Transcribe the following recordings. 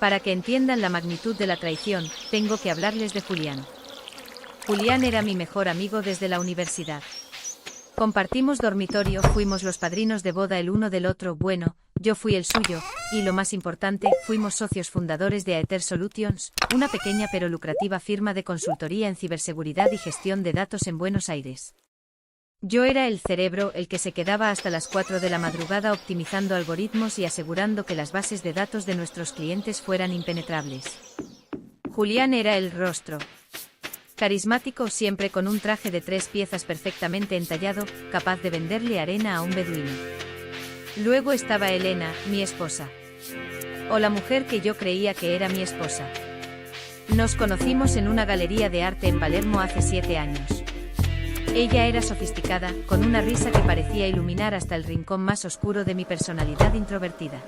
Para que entiendan la magnitud de la traición, tengo que hablarles de Julián. Julián era mi mejor amigo desde la universidad. Compartimos dormitorio, fuimos los padrinos de boda el uno del otro, bueno, yo fui el suyo, y lo más importante, fuimos socios fundadores de Aether Solutions, una pequeña pero lucrativa firma de consultoría en ciberseguridad y gestión de datos en Buenos Aires. Yo era el cerebro, el que se quedaba hasta las 4 de la madrugada optimizando algoritmos y asegurando que las bases de datos de nuestros clientes fueran impenetrables. Julián era el rostro. Carismático, siempre con un traje de 3 piezas perfectamente entallado, capaz de venderle arena a un beduino. Luego estaba Elena, mi esposa. O la mujer que yo creía que era mi esposa. Nos conocimos en una galería de arte en Palermo hace 7 años. Ella era sofisticada, con una risa que parecía iluminar hasta el rincón más oscuro de mi personalidad introvertida.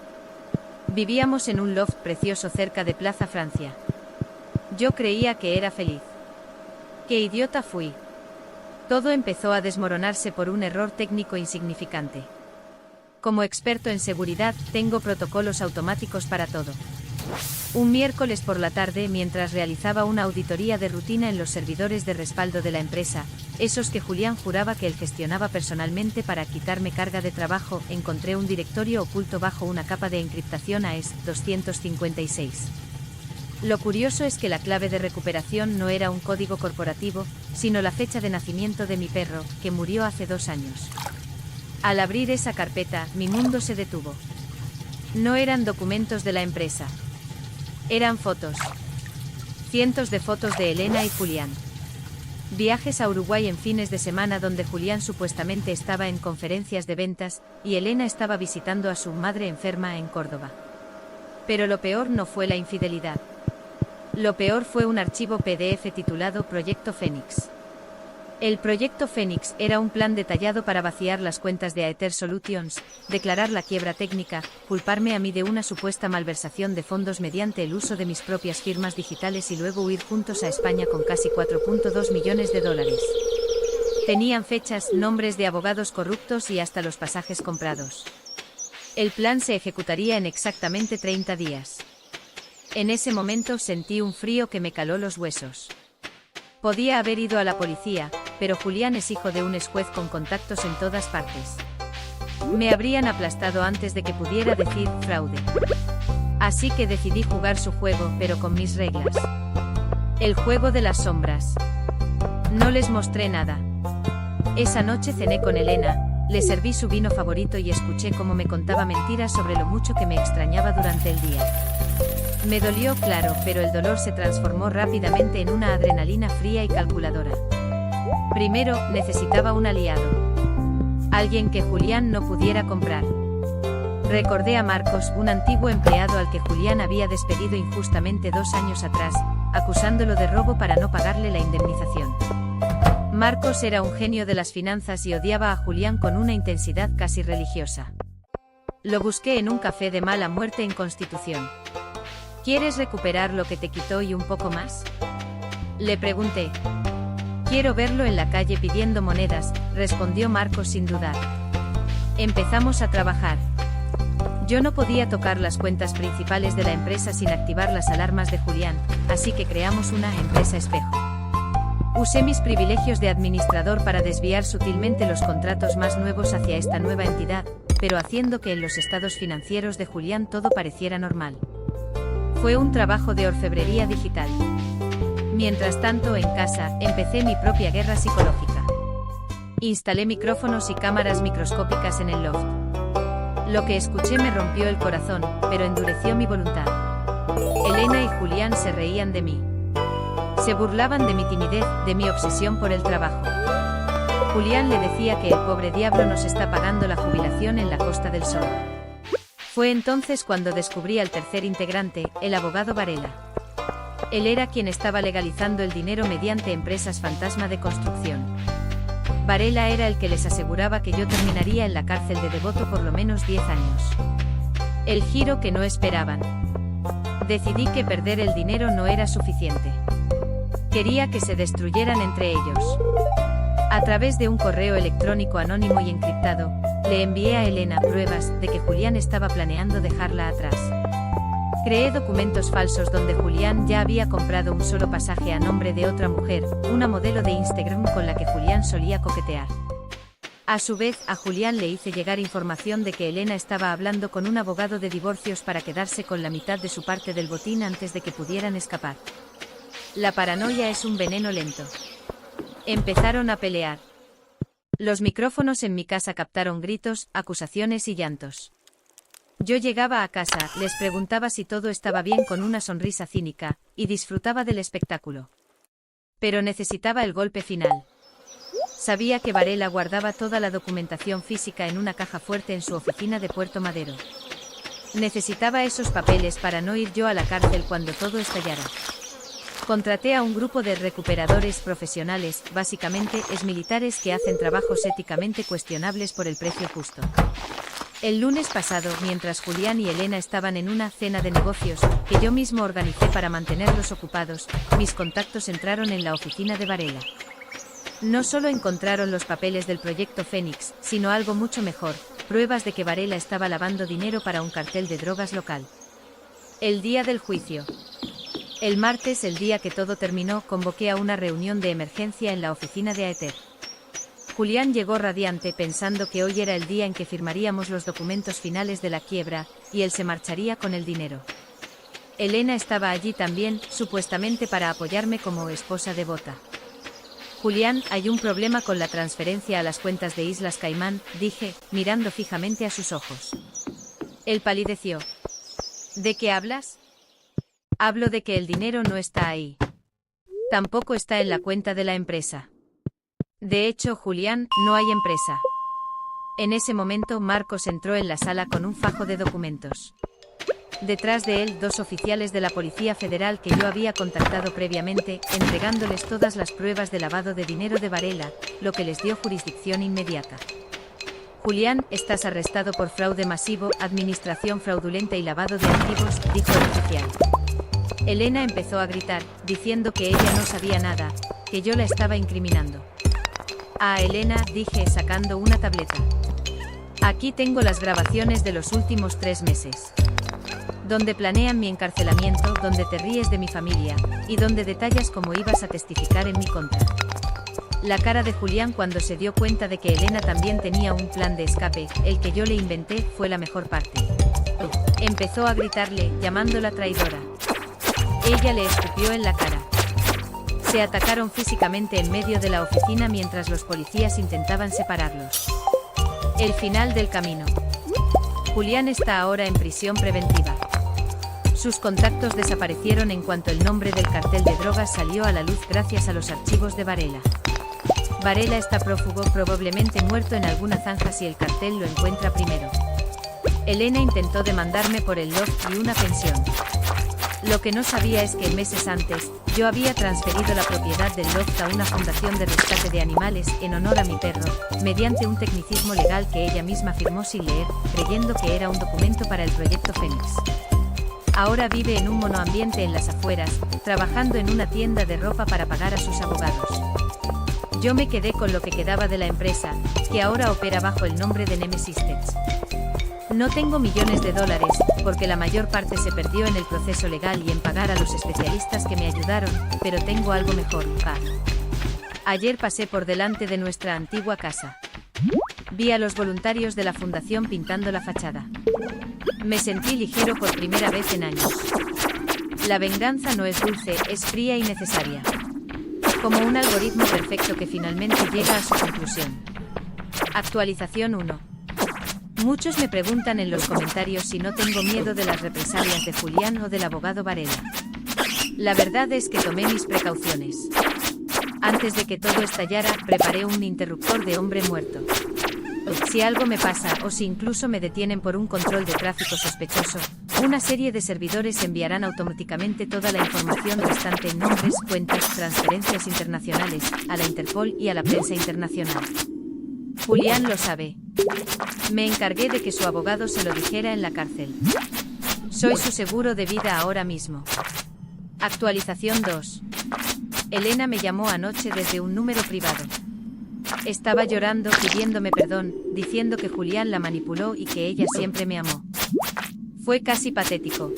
Vivíamos en un loft precioso cerca de Plaza Francia. Yo creía que era feliz. ¡Qué idiota fui! Todo empezó a desmoronarse por un error técnico insignificante. Como experto en seguridad, tengo protocolos automáticos para todo. Un miércoles por la tarde, mientras realizaba una auditoría de rutina en los servidores de respaldo de la empresa, esos que Julián juraba que él gestionaba personalmente para quitarme carga de trabajo, encontré un directorio oculto bajo una capa de encriptación AES 256. Lo curioso es que la clave de recuperación no era un código corporativo, sino la fecha de nacimiento de mi perro, que murió hace 2 años. Al abrir esa carpeta, mi mundo se detuvo. No eran documentos de la empresa. Eran fotos. Cientos de fotos de Elena y Julián. Viajes a Uruguay en fines de semana donde Julián supuestamente estaba en conferencias de ventas, y Elena estaba visitando a su madre enferma en Córdoba. Pero lo peor no fue la infidelidad. Lo peor fue un archivo PDF titulado Proyecto Fénix. El Proyecto Fénix era un plan detallado para vaciar las cuentas de Aether Solutions, declarar la quiebra técnica, culparme a mí de una supuesta malversación de fondos mediante el uso de mis propias firmas digitales y luego huir juntos a España con casi 4.2 millones de dólares. Tenían fechas, nombres de abogados corruptos y hasta los pasajes comprados. El plan se ejecutaría en exactamente 30 días. En ese momento sentí un frío que me caló los huesos. Podía haber ido a la policía, pero Julián es hijo de un ex-juez con contactos en todas partes. Me habrían aplastado antes de que pudiera decir fraude. Así que decidí jugar su juego, pero con mis reglas. El juego de las sombras. No les mostré nada. Esa noche cené con Elena, le serví su vino favorito y escuché cómo me contaba mentiras sobre lo mucho que me extrañaba durante el día. Me dolió, claro, pero el dolor se transformó rápidamente en una adrenalina fría y calculadora. Primero, necesitaba un aliado. Alguien que Julián no pudiera comprar. Recordé a Marcos, un antiguo empleado al que Julián había despedido injustamente 2 años atrás, acusándolo de robo para no pagarle la indemnización. Marcos era un genio de las finanzas y odiaba a Julián con una intensidad casi religiosa. Lo busqué en un café de mala muerte en Constitución. ¿Quieres recuperar lo que te quitó y un poco más? Le pregunté. Quiero verlo en la calle pidiendo monedas, respondió Marcos sin dudar. Empezamos a trabajar. Yo no podía tocar las cuentas principales de la empresa sin activar las alarmas de Julián, así que creamos una empresa espejo. Usé mis privilegios de administrador para desviar sutilmente los contratos más nuevos hacia esta nueva entidad, pero haciendo que en los estados financieros de Julián todo pareciera normal. Fue un trabajo de orfebrería digital. Mientras tanto, en casa, empecé mi propia guerra psicológica. Instalé micrófonos y cámaras microscópicas en el loft. Lo que escuché me rompió el corazón, pero endureció mi voluntad. Elena y Julián se reían de mí. Se burlaban de mi timidez, de mi obsesión por el trabajo. Julián le decía que el pobre diablo nos está pagando la jubilación en la Costa del Sol. Fue entonces cuando descubrí al tercer integrante, el abogado Varela. Él era quien estaba legalizando el dinero mediante empresas fantasma de construcción. Varela era el que les aseguraba que yo terminaría en la cárcel de Devoto por lo menos 10 años. El giro que no esperaban. Decidí que perder el dinero no era suficiente. Quería que se destruyeran entre ellos. A través de un correo electrónico anónimo y encriptado, le envié a Elena pruebas de que Julián estaba planeando dejarla atrás. Creé documentos falsos donde Julián ya había comprado un solo pasaje a nombre de otra mujer, una modelo de Instagram con la que Julián solía coquetear. A su vez, a Julián le hice llegar información de que Elena estaba hablando con un abogado de divorcios para quedarse con la mitad de su parte del botín antes de que pudieran escapar. La paranoia es un veneno lento. Empezaron a pelear. Los micrófonos en mi casa captaron gritos, acusaciones y llantos. Yo llegaba a casa, les preguntaba si todo estaba bien con una sonrisa cínica, y disfrutaba del espectáculo. Pero necesitaba el golpe final. Sabía que Varela guardaba toda la documentación física en una caja fuerte en su oficina de Puerto Madero. Necesitaba esos papeles para no ir yo a la cárcel cuando todo estallara. Contraté a un grupo de recuperadores profesionales, básicamente exmilitares que hacen trabajos éticamente cuestionables por el precio justo. El lunes pasado, mientras Julián y Elena estaban en una cena de negocios, que yo mismo organicé para mantenerlos ocupados, mis contactos entraron en la oficina de Varela. No solo encontraron los papeles del proyecto Fénix, sino algo mucho mejor, pruebas de que Varela estaba lavando dinero para un cartel de drogas local. El día del juicio. El martes, el día que todo terminó, convoqué a una reunión de emergencia en la oficina de Aether. Julián llegó radiante pensando que hoy era el día en que firmaríamos los documentos finales de la quiebra, y él se marcharía con el dinero. Elena estaba allí también, supuestamente para apoyarme como esposa devota. Julián, hay un problema con la transferencia a las cuentas de Islas Caimán, dije, mirando fijamente a sus ojos. Él palideció. ¿De qué hablas? Hablo de que el dinero no está ahí. Tampoco está en la cuenta de la empresa. De hecho, Julián, no hay empresa. En ese momento Marcos entró en la sala con un fajo de documentos. Detrás de él, dos oficiales de la Policía Federal que yo había contactado previamente, entregándoles todas las pruebas de lavado de dinero de Varela, lo que les dio jurisdicción inmediata. Julián, estás arrestado por fraude masivo, administración fraudulenta y lavado de activos, dijo el oficial. Elena empezó a gritar, diciendo que ella no sabía nada, que yo la estaba incriminando. A Elena, dije sacando una tableta. Aquí tengo las grabaciones de los últimos 3 meses. Donde planean mi encarcelamiento, donde te ríes de mi familia, y donde detallas cómo ibas a testificar en mi contra. La cara de Julián cuando se dio cuenta de que Elena también tenía un plan de escape, el que yo le inventé, fue la mejor parte. Empezó a gritarle, llamándola traidora. Ella le escupió en la cara. Se atacaron físicamente en medio de la oficina mientras los policías intentaban separarlos. El final del camino. Julián está ahora en prisión preventiva. Sus contactos desaparecieron en cuanto el nombre del cartel de drogas salió a la luz gracias a los archivos de Varela. Varela está prófugo, probablemente muerto en alguna zanja si el cartel lo encuentra primero. Elena intentó demandarme por el loft y una pensión. Lo que no sabía es que meses antes, yo había transferido la propiedad del loft a una fundación de rescate de animales, en honor a mi perro, mediante un tecnicismo legal que ella misma firmó sin leer, creyendo que era un documento para el proyecto Fénix. Ahora vive en un monoambiente en las afueras, trabajando en una tienda de ropa para pagar a sus abogados. Yo me quedé con lo que quedaba de la empresa, que ahora opera bajo el nombre de Nemesis Tech. No tengo millones de dólares, porque la mayor parte se perdió en el proceso legal y en pagar a los especialistas que me ayudaron, pero tengo algo mejor, paz. Ayer pasé por delante de nuestra antigua casa. Vi a los voluntarios de la fundación pintando la fachada. Me sentí ligero por primera vez en años. La venganza no es dulce, es fría y necesaria. Como un algoritmo perfecto que finalmente llega a su conclusión. Actualización 1. Muchos me preguntan en los comentarios si no tengo miedo de las represalias de Julián o del abogado Varela. La verdad es que tomé mis precauciones. Antes de que todo estallara, preparé un interruptor de hombre muerto. Si algo me pasa o si incluso me detienen por un control de tráfico sospechoso, una serie de servidores enviarán automáticamente toda la información restante en nombres, cuentas, transferencias internacionales, a la Interpol y a la prensa internacional. Julián lo sabe. Me encargué de que su abogado se lo dijera en la cárcel. Soy su seguro de vida ahora mismo. Actualización 2. Elena me llamó anoche desde un número privado. Estaba llorando, pidiéndome perdón, diciendo que Julián la manipuló y que ella siempre me amó. Fue casi patético.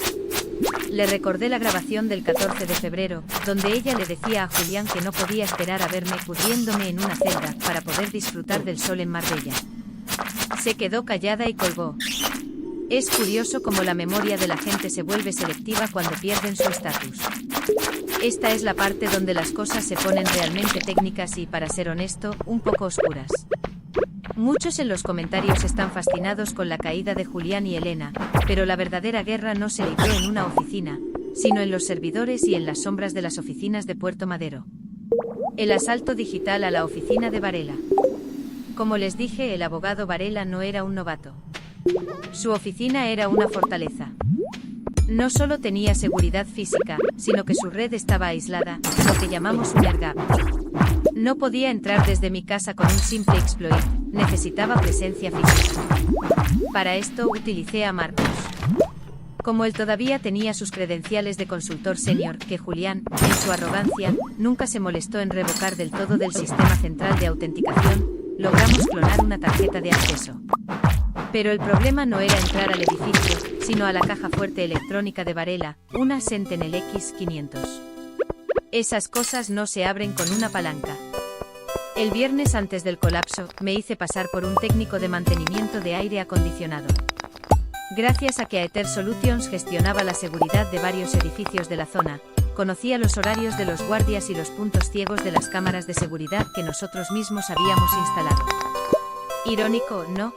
Le recordé la grabación del 14 de febrero, donde ella le decía a Julián que no podía esperar a verme pudriéndome en una celda para poder disfrutar del sol en Marbella. Se quedó callada y colgó. Es curioso cómo la memoria de la gente se vuelve selectiva cuando pierden su estatus. Esta es la parte donde las cosas se ponen realmente técnicas y, para ser honesto, un poco oscuras. Muchos en los comentarios están fascinados con la caída de Julián y Elena, pero la verdadera guerra no se libró en una oficina, sino en los servidores y en las sombras de las oficinas de Puerto Madero. El asalto digital a la oficina de Varela. Como les dije, el abogado Varela no era un novato. Su oficina era una fortaleza. No solo tenía seguridad física, sino que su red estaba aislada, lo que llamamos un air gap. No podía entrar desde mi casa con un simple exploit, necesitaba presencia física. Para esto utilicé a Marcos. Como él todavía tenía sus credenciales de consultor senior, que Julián, en su arrogancia, nunca se molestó en revocar del todo del sistema central de autenticación, logramos clonar una tarjeta de acceso. Pero el problema no era entrar al edificio, sino a la caja fuerte electrónica de Varela, una Sentinel X500. Esas cosas no se abren con una palanca. El viernes antes del colapso, me hice pasar por un técnico de mantenimiento de aire acondicionado. Gracias a que Aether Solutions gestionaba la seguridad de varios edificios de la zona, conocía los horarios de los guardias y los puntos ciegos de las cámaras de seguridad que nosotros mismos habíamos instalado. Irónico, ¿no?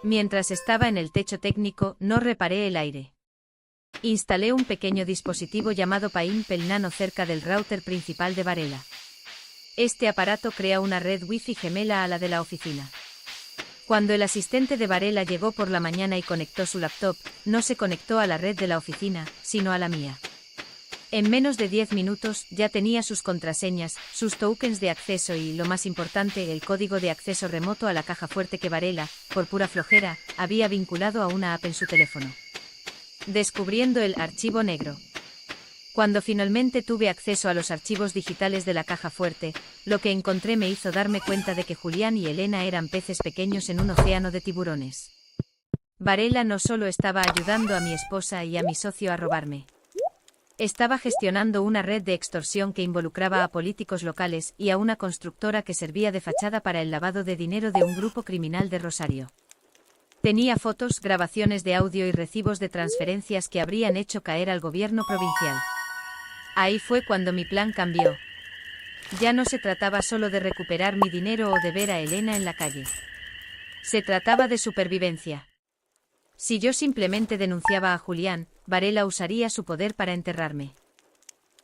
Mientras estaba en el techo técnico, no reparé el aire. Instalé un pequeño dispositivo llamado Paimpel Nano cerca del router principal de Varela. Este aparato crea una red Wi-Fi gemela a la de la oficina. Cuando el asistente de Varela llegó por la mañana y conectó su laptop, no se conectó a la red de la oficina, sino a la mía. En menos de 10 minutos ya tenía sus contraseñas, sus tokens de acceso y, lo más importante, el código de acceso remoto a la caja fuerte que Varela, por pura flojera, había vinculado a una app en su teléfono. Descubriendo el archivo negro. Cuando finalmente tuve acceso a los archivos digitales de la caja fuerte, lo que encontré me hizo darme cuenta de que Julián y Elena eran peces pequeños en un océano de tiburones. Varela no solo estaba ayudando a mi esposa y a mi socio a robarme. Estaba gestionando una red de extorsión que involucraba a políticos locales y a una constructora que servía de fachada para el lavado de dinero de un grupo criminal de Rosario. Tenía fotos, grabaciones de audio y recibos de transferencias que habrían hecho caer al gobierno provincial. Ahí fue cuando mi plan cambió. Ya no se trataba solo de recuperar mi dinero o de ver a Elena en la calle. Se trataba de supervivencia. Si yo simplemente denunciaba a Julián, Varela usaría su poder para enterrarme.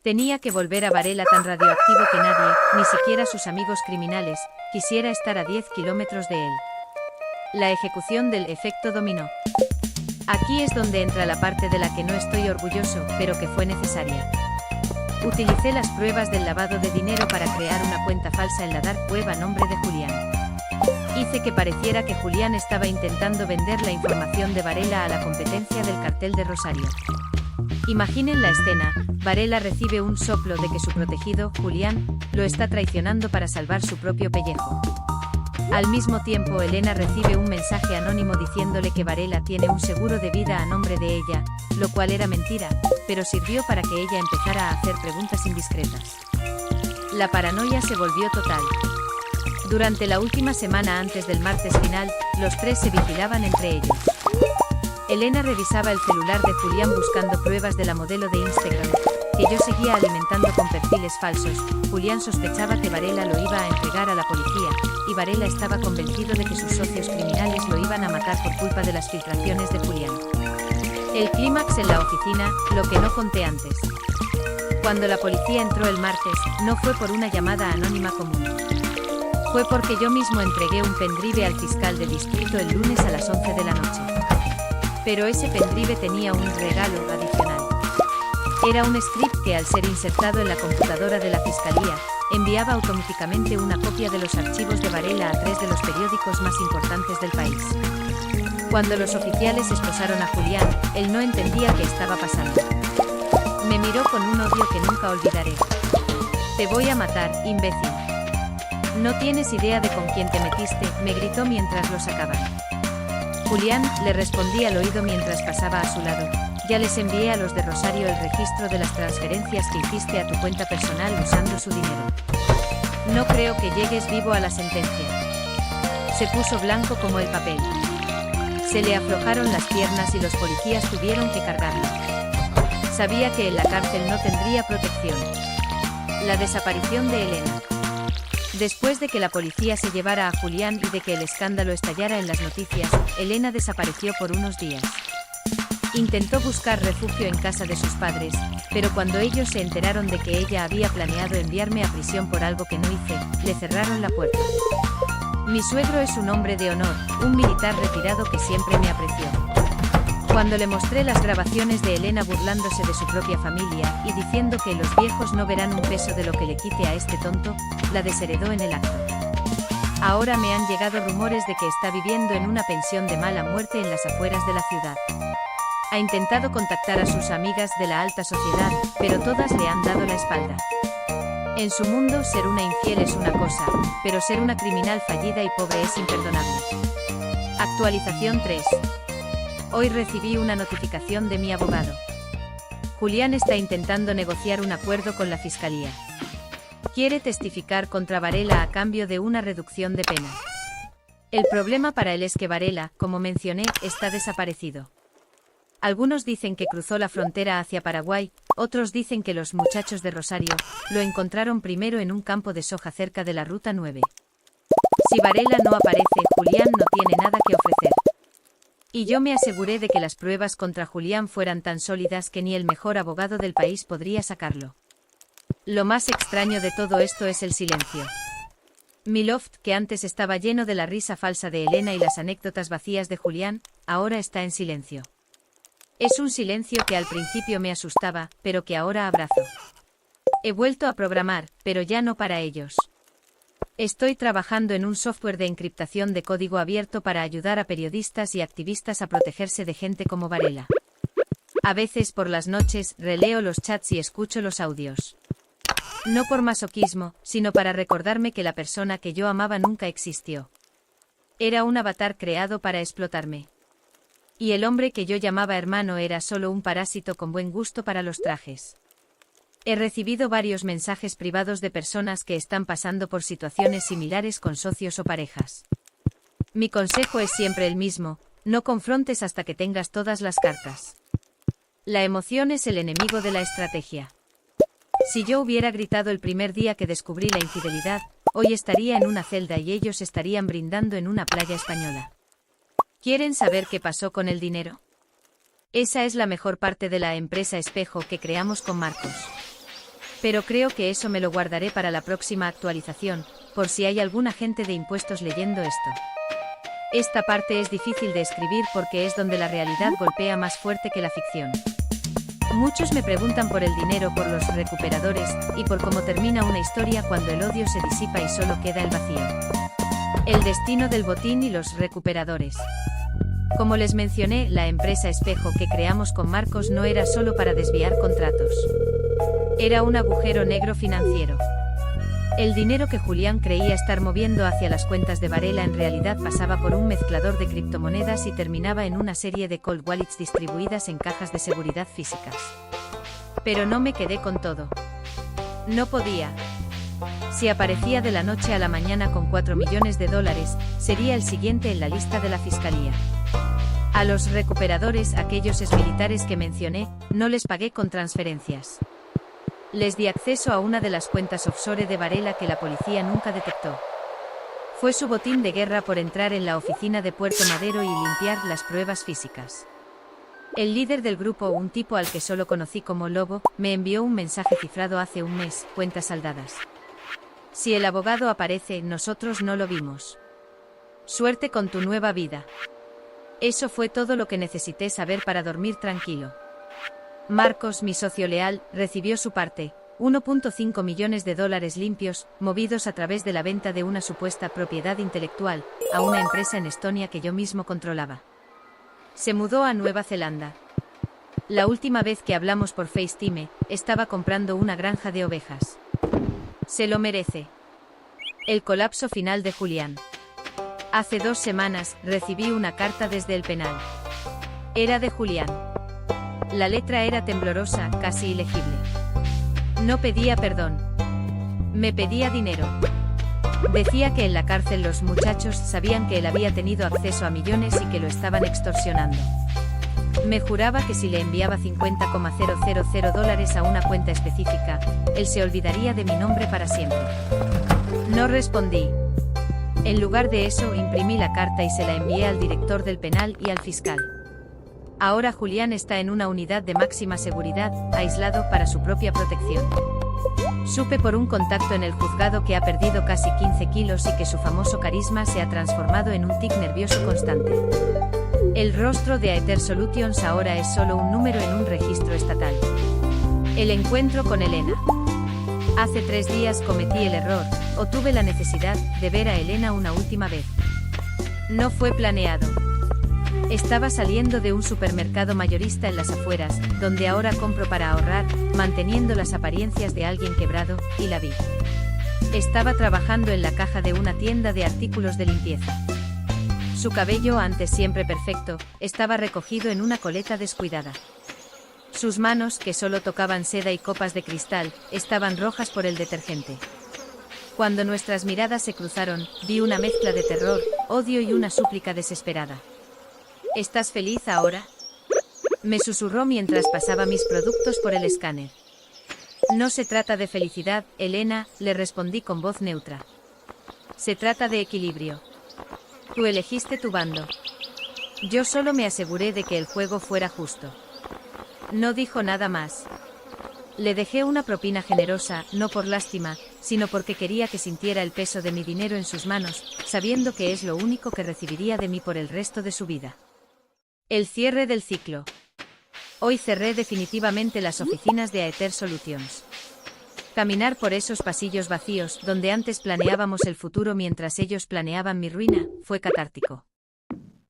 Tenía que volver a Varela tan radioactivo que nadie, ni siquiera sus amigos criminales, quisiera estar a 10 kilómetros de él. La ejecución del efecto dominó. Aquí es donde entra la parte de la que no estoy orgulloso, pero que fue necesaria. Utilicé las pruebas del lavado de dinero para crear una cuenta falsa en la dark web a nombre de Julián. Hice que pareciera que Julián estaba intentando vender la información de Varela a la competencia del cartel de Rosario. Imaginen la escena: Varela recibe un soplo de que su protegido, Julián, lo está traicionando para salvar su propio pellejo. Al mismo tiempo, Elena recibe un mensaje anónimo diciéndole que Varela tiene un seguro de vida a nombre de ella, lo cual era mentira, pero sirvió para que ella empezara a hacer preguntas indiscretas. La paranoia se volvió total. Durante la última semana antes del martes final, los tres se vigilaban entre ellos. Elena revisaba el celular de Julián buscando pruebas de la modelo de Instagram, que yo seguía alimentando con perfiles falsos. Julián sospechaba que Varela lo iba a entregar a la policía, y Varela estaba convencido de que sus socios criminales lo iban a matar por culpa de las filtraciones de Julián. El clímax en la oficina, lo que no conté antes. Cuando la policía entró el martes, no fue por una llamada anónima común. Fue porque yo mismo entregué un pendrive al fiscal de distrito el lunes a las 11 de la noche. Pero ese pendrive tenía un regalo adicional. Era un script que, al ser insertado en la computadora de la fiscalía, enviaba automáticamente una copia de los archivos de Varela a 3 de los periódicos más importantes del país. Cuando los oficiales esposaron a Julián, él no entendía qué estaba pasando. Me miró con un odio que nunca olvidaré. «Te voy a matar, imbécil. No tienes idea de con quién te metiste», me gritó mientras lo sacaban. Julián, le respondí al oído mientras pasaba a su lado, Ya les envié a los de Rosario el registro de las transferencias que hiciste a tu cuenta personal usando su dinero. No creo que llegues vivo a la sentencia. Se puso blanco como el papel. Se le aflojaron las piernas y los policías tuvieron que cargarlo. Sabía que en la cárcel no tendría protección. La desaparición de Elena. Después de que la policía se llevara a Julián y de que el escándalo estallara en las noticias, Elena desapareció por unos días. Intentó buscar refugio en casa de sus padres, pero cuando ellos se enteraron de que ella había planeado enviarme a prisión por algo que no hice, le cerraron la puerta. Mi suegro es un hombre de honor, un militar retirado que siempre me apreció. Cuando le mostré las grabaciones de Elena burlándose de su propia familia y diciendo que los viejos no verán un peso de lo que le quite a este tonto, la desheredó en el acto. Ahora me han llegado rumores de que está viviendo en una pensión de mala muerte en las afueras de la ciudad. Ha intentado contactar a sus amigas de la alta sociedad, pero todas le han dado la espalda. En su mundo ser una infiel es una cosa, pero ser una criminal fallida y pobre es imperdonable. Actualización 3. Hoy recibí una notificación de mi abogado. Julián está intentando negociar un acuerdo con la fiscalía. Quiere testificar contra Varela a cambio de una reducción de pena. El problema para él es que Varela, como mencioné, está desaparecido. Algunos dicen que cruzó la frontera hacia Paraguay, otros dicen que los muchachos de Rosario lo encontraron primero en un campo de soja cerca de la Ruta 9. Si Varela no aparece, Julián no tiene nada que ofrecer. Y yo me aseguré de que las pruebas contra Julián fueran tan sólidas que ni el mejor abogado del país podría sacarlo. Lo más extraño de todo esto es el silencio. Mi loft, que antes estaba lleno de la risa falsa de Elena y las anécdotas vacías de Julián, ahora está en silencio. Es un silencio que al principio me asustaba, pero que ahora abrazo. He vuelto a programar, pero ya no para ellos. Estoy trabajando en un software de encriptación de código abierto para ayudar a periodistas y activistas a protegerse de gente como Varela. A veces por las noches releo los chats y escucho los audios. No por masoquismo, sino para recordarme que la persona que yo amaba nunca existió. Era un avatar creado para explotarme. Y el hombre que yo llamaba hermano era solo un parásito con buen gusto para los trajes. He recibido varios mensajes privados de personas que están pasando por situaciones similares con socios o parejas. Mi consejo es siempre el mismo: no confrontes hasta que tengas todas las cartas. La emoción es el enemigo de la estrategia. Si yo hubiera gritado el primer día que descubrí la infidelidad, hoy estaría en una celda y ellos estarían brindando en una playa española. ¿Quieren saber qué pasó con el dinero? Esa es la mejor parte de la empresa espejo que creamos con Marcos. Pero creo que eso me lo guardaré para la próxima actualización, por si hay algún agente de impuestos leyendo esto. Esta parte es difícil de escribir porque es donde la realidad golpea más fuerte que la ficción. Muchos me preguntan por el dinero, por los recuperadores, y por cómo termina una historia cuando el odio se disipa y solo queda el vacío. El destino del botín y los recuperadores. Como les mencioné, la empresa espejo que creamos con Marcos no era solo para desviar contratos. Era un agujero negro financiero. El dinero que Julián creía estar moviendo hacia las cuentas de Varela en realidad pasaba por un mezclador de criptomonedas y terminaba en una serie de cold wallets distribuidas en cajas de seguridad físicas. Pero no me quedé con todo. No podía. Si aparecía de la noche a la mañana con $4 millones, sería el siguiente en la lista de la fiscalía. A los recuperadores, aquellos exmilitares que mencioné, no les pagué con transferencias. Les di acceso a una de las cuentas offshore de Varela que la policía nunca detectó. Fue su botín de guerra por entrar en la oficina de Puerto Madero y limpiar las pruebas físicas. El líder del grupo, un tipo al que solo conocí como Lobo, me envió un mensaje cifrado hace un mes: cuentas saldadas. Si el abogado aparece, nosotros no lo vimos. Suerte con tu nueva vida. Eso fue todo lo que necesité saber para dormir tranquilo. Marcos, mi socio leal, recibió su parte, $1.5 millones limpios, movidos a través de la venta de una supuesta propiedad intelectual, a una empresa en Estonia que yo mismo controlaba. Se mudó a Nueva Zelanda. La última vez que hablamos por FaceTime, estaba comprando una granja de ovejas. Se lo merece. El colapso final de Julián. Hace 2 semanas, recibí una carta desde el penal. Era de Julián. La letra era temblorosa, casi ilegible. No pedía perdón. Me pedía dinero. Decía que en la cárcel los muchachos sabían que él había tenido acceso a millones y que lo estaban extorsionando. Me juraba que si le enviaba $50,000 a una cuenta específica, él se olvidaría de mi nombre para siempre. No respondí. En lugar de eso, imprimí la carta y se la envié al director del penal y al fiscal. Ahora Julián está en una unidad de máxima seguridad, aislado para su propia protección. Supe por un contacto en el juzgado que ha perdido casi 15 kilos y que su famoso carisma se ha transformado en un tic nervioso constante. El rostro de Aether Solutions ahora es solo un número en un registro estatal. El encuentro con Elena. Hace 3 días cometí el error, o tuve la necesidad, de ver a Elena una última vez. No fue planeado. Estaba saliendo de un supermercado mayorista en las afueras, donde ahora compro para ahorrar, manteniendo las apariencias de alguien quebrado, y la vi. Estaba trabajando en la caja de una tienda de artículos de limpieza. Su cabello, antes siempre perfecto, estaba recogido en una coleta descuidada. Sus manos, que solo tocaban seda y copas de cristal, estaban rojas por el detergente. Cuando nuestras miradas se cruzaron, vi una mezcla de terror, odio y una súplica desesperada. ¿Estás feliz ahora?, me susurró mientras pasaba mis productos por el escáner. No se trata de felicidad, Elena, le respondí con voz neutra. Se trata de equilibrio. Tú elegiste tu bando. Yo solo me aseguré de que el juego fuera justo. No dijo nada más. Le dejé una propina generosa, no por lástima, sino porque quería que sintiera el peso de mi dinero en sus manos, sabiendo que es lo único que recibiría de mí por el resto de su vida. El cierre del ciclo. Hoy cerré definitivamente las oficinas de Aether Solutions. Caminar por esos pasillos vacíos, donde antes planeábamos el futuro mientras ellos planeaban mi ruina, fue catártico.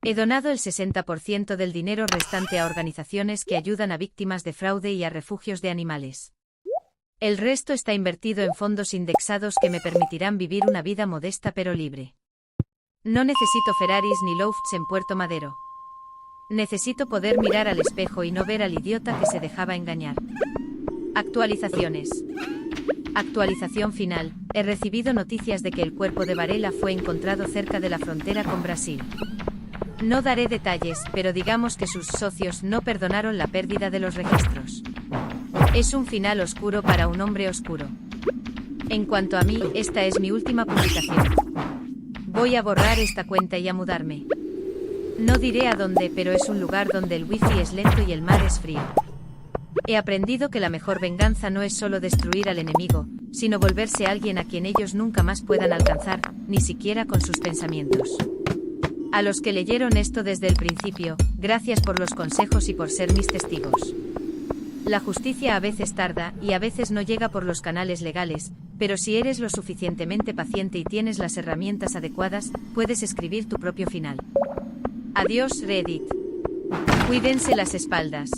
He donado el 60% del dinero restante a organizaciones que ayudan a víctimas de fraude y a refugios de animales. El resto está invertido en fondos indexados que me permitirán vivir una vida modesta pero libre. No necesito Ferraris ni lofts en Puerto Madero. Necesito poder mirar al espejo y no ver al idiota que se dejaba engañar. Actualizaciones. Actualización final. He recibido noticias de que el cuerpo de Varela fue encontrado cerca de la frontera con Brasil. No daré detalles, pero digamos que sus socios no perdonaron la pérdida de los registros. Es un final oscuro para un hombre oscuro. En cuanto a mí, esta es mi última publicación. Voy a borrar esta cuenta y a mudarme. No diré a dónde, pero es un lugar donde el wifi es lento y el mar es frío. He aprendido que la mejor venganza no es solo destruir al enemigo, sino volverse alguien a quien ellos nunca más puedan alcanzar, ni siquiera con sus pensamientos. A los que leyeron esto desde el principio, gracias por los consejos y por ser mis testigos. La justicia a veces tarda y a veces no llega por los canales legales, pero si eres lo suficientemente paciente y tienes las herramientas adecuadas, puedes escribir tu propio final. Adiós, Reddit. Cuídense las espaldas.